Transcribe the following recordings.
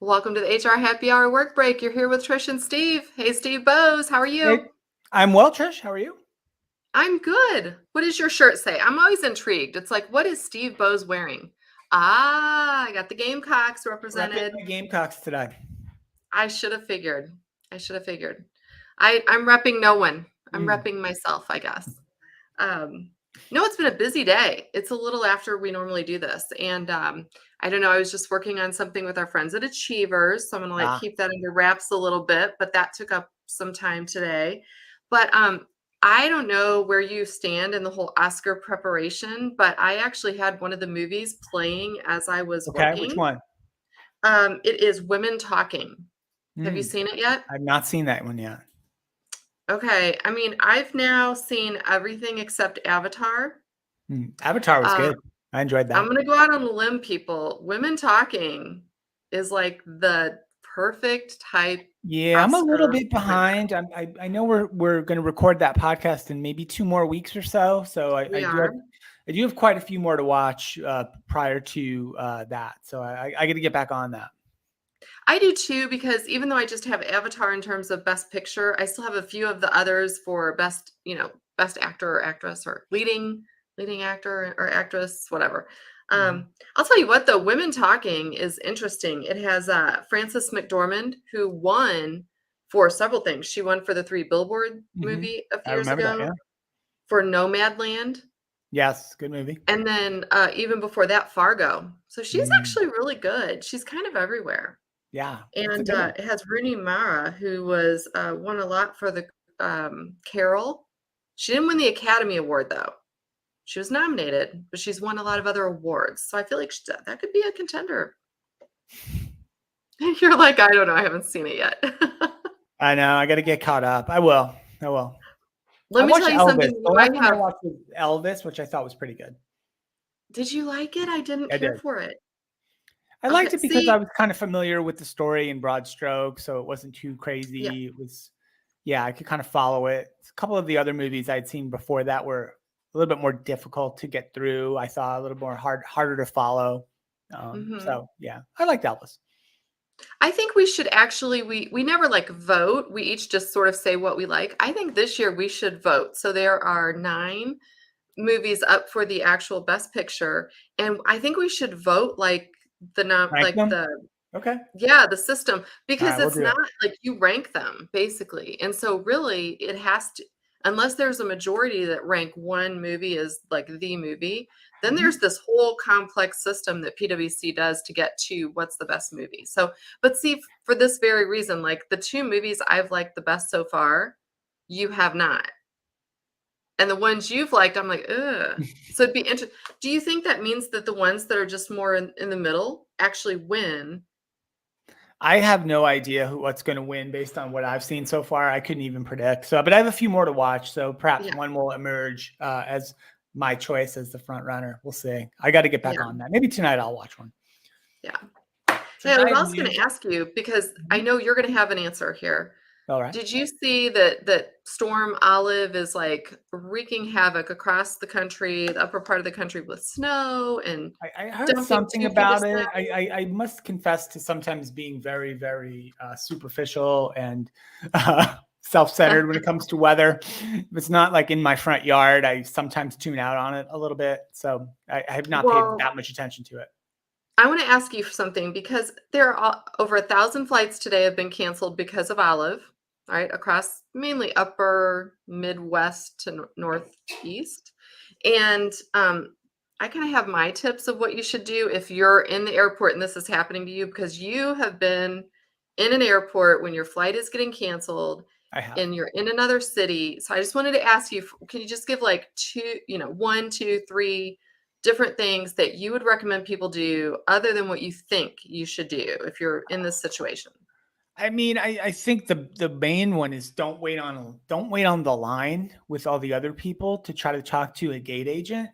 Welcome to the HR Happy Hour Work Break. You're here with Trish and Steve. Hey, Steve Bose, how are Hey, you? I'm well, Trish. How are you? I'm good. What does your shirt say? I'm always intrigued. It's like, what is Steve Bose wearing? Ah, I got the Gamecocks Repping represented. my Gamecocks today. I should have figured. I'm repping no one. I'm Mm. repping myself, I guess. Um, no, it's been a busy day. It's a little after we normally do this. And I don't know, I was just working on something with our friends at Achievers. So I'm gonna like Ah, keep that under wraps a little bit, but that took up some time today. But I don't know where you stand in the whole Oscar preparation, but I actually had one of the movies playing as I was okay. Which working. one? It is Women Talking. Have you Mm. seen it yet? I've not seen that one yet. Okay. I mean, I've now seen everything except Avatar. Avatar was Uh, good. I enjoyed I'm that. gonna go out on a limb, people. Women Talking is like the perfect type Yeah, I'm a little Oscar bit winner. behind. I know we're going to record that podcast in maybe 2 more weeks or so. So We are. I do have quite a few more to watch prior to that. So I got to get back on that. I do too, because even though I just have Avatar in terms of best picture, I still have a few of the others for best, best actor or actress or leading actor or actress, whatever. Mhm. I'll tell you what though, Women Talking is interesting. It has Frances McDormand, who won for several things. She won for the Three Billboard movie a few I years remember that. ago, Yeah. for Nomadland, Yes. Good movie. and then even before that, Fargo. So she's Mm. actually really good. She's kind of everywhere. Yeah, that's a And good one. it has Rooney Mara, who was won a lot for the Carol. She didn't win the Academy Award though. She was nominated, but she's won a lot of other awards. So I feel like that could be a contender. You're like, I don't know, I haven't seen it yet. I know. I got to get caught up. I will. I will. Let I me watched tell you Elvis. something The you last might one I have. watched was Elvis, which I thought was pretty good. Did you like it? I didn't I care did. for it. I liked Okay, it because see, I was kind of familiar with the story in broad strokes, so it wasn't too yeah. crazy. It was, yeah, I could kind of follow it. A couple of the other movies I'd seen before that were a little bit more difficult to get through. I thought a little more harder to follow. Hmm. So yeah, I liked Elvis. I think we should actually we never like vote. We each just sort of say what we like. I think this year we should vote. So there are 9 movies up for the actual best picture, and I think we should vote like Rank them. Okay. yeah, the system, All because right, we'll it's do not it. like you rank them basically. And so really it has to, unless there's a majority that rank one movie as like the movie, then there's Mhm. this whole complex system that PwC does to get to what's the best movie. So, but see, for this very reason, like the 2 movies I've liked the best so far, you have not. And the ones you've liked, I'm like, ugh. So it'd be interesting. Do you think that means that the ones that are just more in the middle actually win? I have no idea what's going to win based on what I've seen so far. I couldn't even predict. So, but I have a few more to watch. So perhaps Yeah, one will emerge as my choice as the front runner. We'll see. I got to get back yeah, on that. Maybe tonight I'll watch one. yeah. Hey, I was Tonight also going to news. ask you because I Mhm. know you're going to have an answer here. All right. Did you see that Storm Olive is like wreaking havoc across the country, the upper part of the country with snow and I heard dumping something 2 feet of about snow? it. I must confess to sometimes being very, very superficial and self-centered when it comes to weather. If it's not like in my front yard, I sometimes tune out on it a little bit. So I have not paid Well, that much attention to it. I want to ask you for something because there are over 1,000 flights today have been canceled because of Olive, right? Across mainly upper Midwest to Northeast. And I kind of have my tips of what you should do if you're in the airport and this is happening to you, because you have been in an airport when your flight is getting canceled I have. and you're in another city. So I just wanted to ask you, can you just give like 2, 1, 2, 3 different things that you would recommend people do other than what you think you should do if you're in this situation? I mean, I think the main one is don't wait on the line with all the other people to try to talk to a gate agent.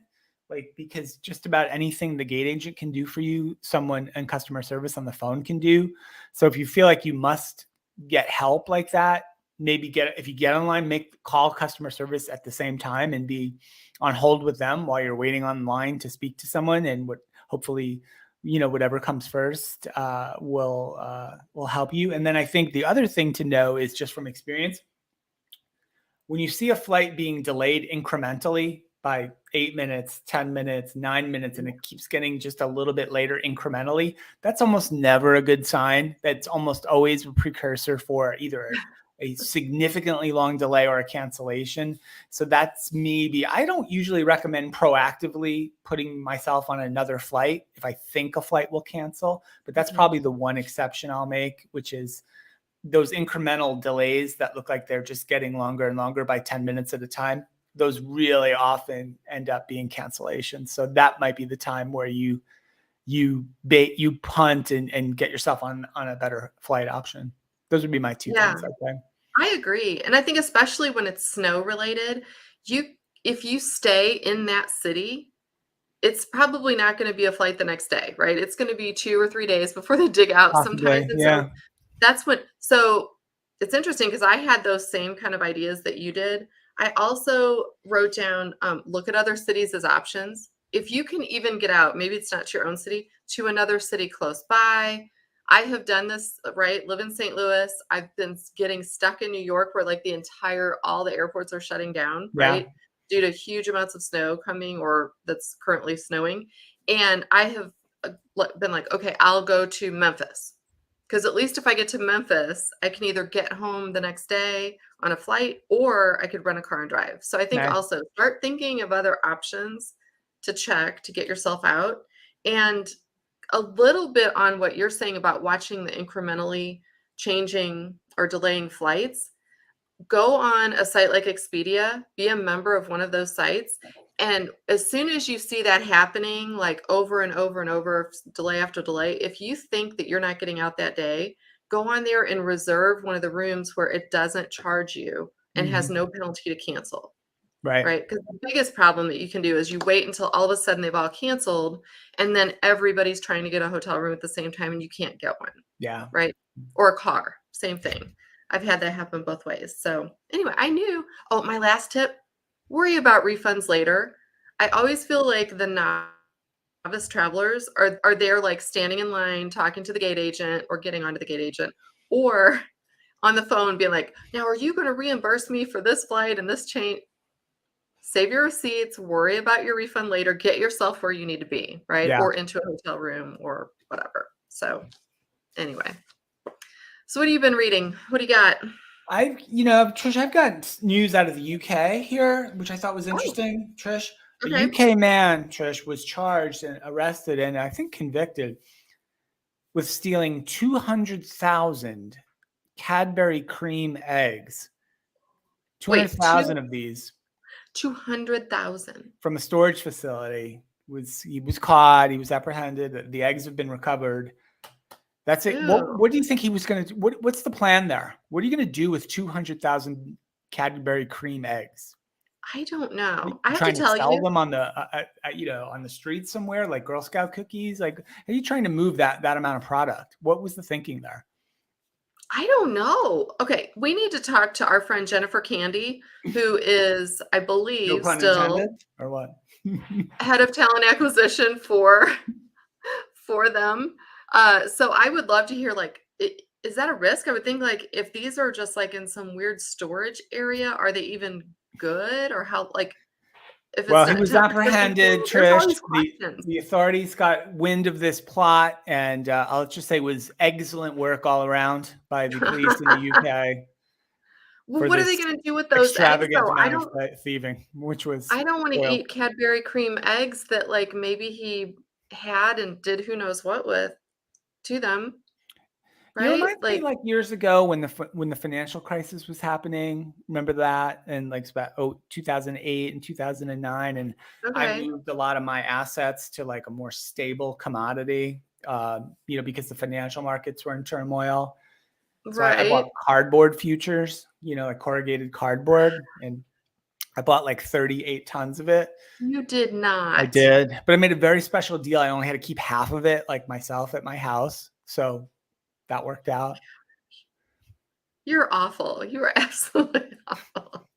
Like, because just about anything the gate agent can do for you, someone in customer service on the phone can do. So if you feel like you must get help like that, maybe if you get online, call customer service at the same time and be on hold with them while you're waiting online to speak to someone, and what hopefully whatever comes first will help you. And then I think the other thing to know is, just from experience, when you see a flight being delayed incrementally by 8 minutes, 10 minutes, 9 minutes, and it keeps getting just a little bit later incrementally, that's almost never a good sign. That's almost always a precursor for either a significantly long delay or a cancellation. So that's maybe, I don't usually recommend proactively putting myself on another flight if I think a flight will cancel, but that's probably the one exception I'll make, which is those incremental delays that look like they're just getting longer and longer by 10 minutes at a time. Those really often end up being cancellations. So that might be the time where you punt and get yourself on a better flight option. Those would be my two Yeah, things, I think. I agree. And I think especially when it's snow related, if you stay in that city, it's probably not going to be a flight the next day, right? It's going to be 2 or 3 days before they dig out sometimes. Possibly, And so yeah. that's when, so it's interesting because I had those same kind of ideas that you did. I also wrote down, look at other cities as options. If you can even get out, maybe it's not to your own city, to another city close by. I have done this, right? Live in St. Louis. I've been getting stuck in New York where like all the airports are shutting down, Yeah. right? Due to huge amounts of snow coming or that's currently snowing. And I have been like, okay, I'll go to Memphis. Because at least if I get to Memphis, I can either get home the next day on a flight or I could rent a car and drive. So I think Nice. also start thinking of other options to check to get yourself out. And a little bit on what you're saying about watching the incrementally changing or delaying flights. Go on a site like Expedia, be a member of one of those sites. And as soon as you see that happening, like over and over and over, delay after delay, if you think that you're not getting out that day, go on there and reserve one of the rooms where it doesn't charge you and has no penalty to cancel, Right. right? Because the biggest problem that you can do is you wait until all of a sudden they've all canceled and then everybody's trying to get a hotel room at the same time and you can't get one, Yeah. right? Or a car, same thing. I've had that happen both ways. So anyway, I knew. Oh, my last tip, worry about refunds later. I always feel like the novice travelers are there like standing in line, talking to the gate agent or getting onto the gate agent or on the phone being like, now are you going to reimburse me for this flight and this change? Save your receipts, worry about your refund later, get yourself where you need to be, right? Yeah. Or into a hotel room or whatever. So anyway. So what have you been reading? What do you got? Trish, I've got news out of the UK here, which I thought was Oh, interesting. Trish, a okay. UK man, Trish, was charged and arrested and I think convicted with stealing 200,000 Cadbury cream eggs. Wait, 200,000 of these 200,000. from a storage facility. He was caught, he was apprehended, the eggs have been recovered. That's it. Ew. What do you think he was going to do? What's the plan there? What are you going to do with 200,000 Cadbury cream eggs? I don't Are you know. I have to trying to tell sell you, them on the on the street somewhere, like Girl Scout cookies? Like, are you trying to move that amount of product? What was the thinking there? I don't know. Okay, we need to talk to our friend Jennifer Candy, who is, I No believe, pun still intended, or what? head of talent acquisition for them. So I would love to hear like, is that a risk? I would think like if these are just like in some weird storage area, are they even good or how like if it's Well, he not was temperature apprehended, controlled? There's all Trish. these questions. The authorities got wind of this plot, and I'll just say it was excellent work all around by the police in the UK Well, for what are they this gonna do with those eggs extravagant though? amount of thieving, which was I don't wanna spoiled. eat Cadbury cream eggs that, like, maybe he had and did who knows what with to them, It right? reminds me Like, like years ago when the financial crisis was happening. Remember that? And like it's about 2008 and 2009. And I okay, moved a lot of my assets to like a more stable commodity, because the financial markets were in turmoil. So I bought right. cardboard futures, like corrugated cardboard, and I bought like 38 tons of it. You did I not. did, but I made a very special deal. I only had to keep half of it, like myself at my house. So that worked out. You're awful. You are absolutely awful.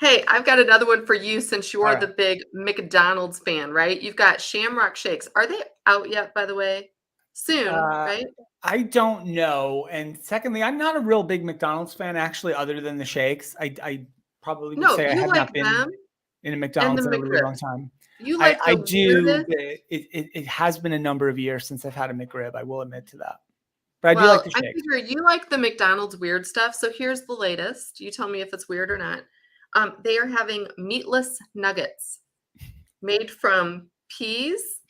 Hey, I've got another one for you since All you're the right. big McDonald's fan, right? You've got Shamrock Shakes. Are they out yet, by the way? Soon, Uh, right? I don't know. And secondly, I'm not a real big McDonald's fan, actually, other than the shakes. I probably would No, say I you have like not been them in a and the McDonald's in a really long McRibs. time. You I, like I the do, weirdest. but it has been a number of years since I've had a McRib. I will admit to that. But I do like Well, the I shakes. figure you like the McDonald's weird stuff, so here's the latest. You tell me if it's weird or not. They are having meatless nuggets made from peas,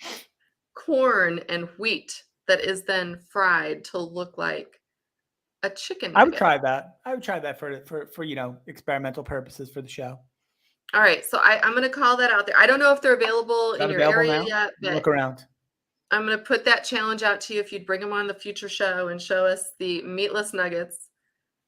corn, and wheat that is then fried to look like a chicken I would nugget. try that. I would try that for experimental purposes for the show. All right, so I'm gonna call that out there. I don't know if they're available Is in that your available area now? yet, Let me look but around. I'm gonna put that challenge out to you if you'd bring them on the future show and show us the meatless nuggets.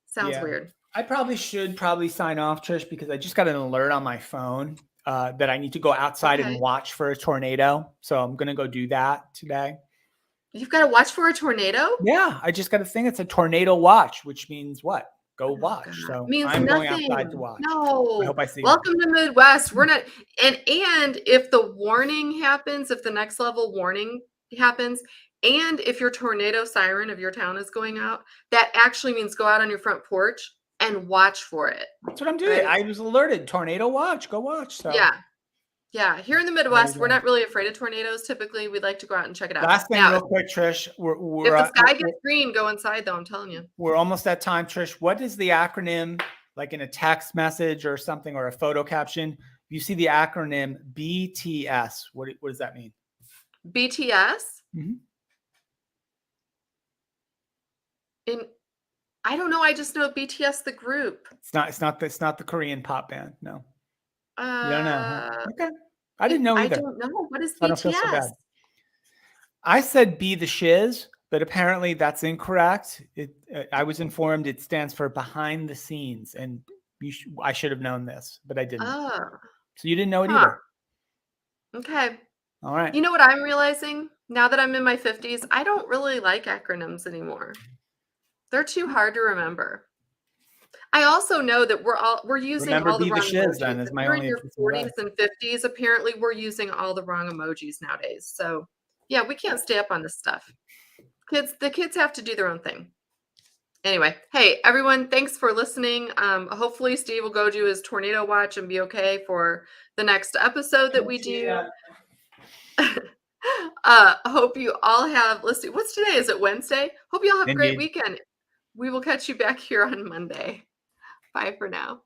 Sounds Yeah. weird. I probably should sign off, Trish, because I just got an alert on my phone that I need to go outside and Okay. watch for a tornado. So I'm gonna go do that today. You've got to watch for a tornado? Yeah, I just got a thing. It's a tornado watch, which means what? Go Oh god. watch. So Means I'm going outside to nothing. watch. I No. hope I see one. Welcome to Midwest. We're not and if the warning happens, if the next level warning happens, and if your tornado siren of your town is going out, that actually means go out on your front porch and watch for it, That's what I'm doing. right? I was alerted. Tornado watch. Go watch. So Yeah. Yeah. Here in the there you Midwest, we're go. not really afraid of tornadoes. Typically, we'd like to go out and check it out. Last thing, Now, real quick, Trish. if the sky gets green, go inside though, I'm telling you. We're almost at time, Trish. What is the acronym, like in a text message or something, or a photo caption? You see the acronym BTS. What does that mean? BTS Mhm. in I don't know. I just know BTS the group. It's not the Korean pop band. No, you don't know, Uh, huh? Okay, I didn't know I either. don't know. What is So I don't feel so BTS? bad. I said be the shiz, but apparently that's incorrect. I was informed it stands for behind the scenes, and I should have known this, but I didn't. Oh, So you didn't know it huh. either. Okay. All right. You know what I'm realizing now that I'm in my 50s? I don't really like acronyms anymore. They're too hard to remember. I also know that we're using Remember, all the be the wrong shiz. emojis. Then is If my you're in only your piece of 40s advice. and 50s, apparently we're using all the wrong emojis nowadays. So, yeah, we can't stay up on this stuff. The kids have to do their own thing. Anyway, hey everyone, thanks for listening. Hopefully Steve will go do his tornado watch and be okay for the next episode that we do. Hope you all have, let's see, what's today? Is it Wednesday? Hope you all have a great Indeed. weekend. We will catch you back here on Monday. Bye for now.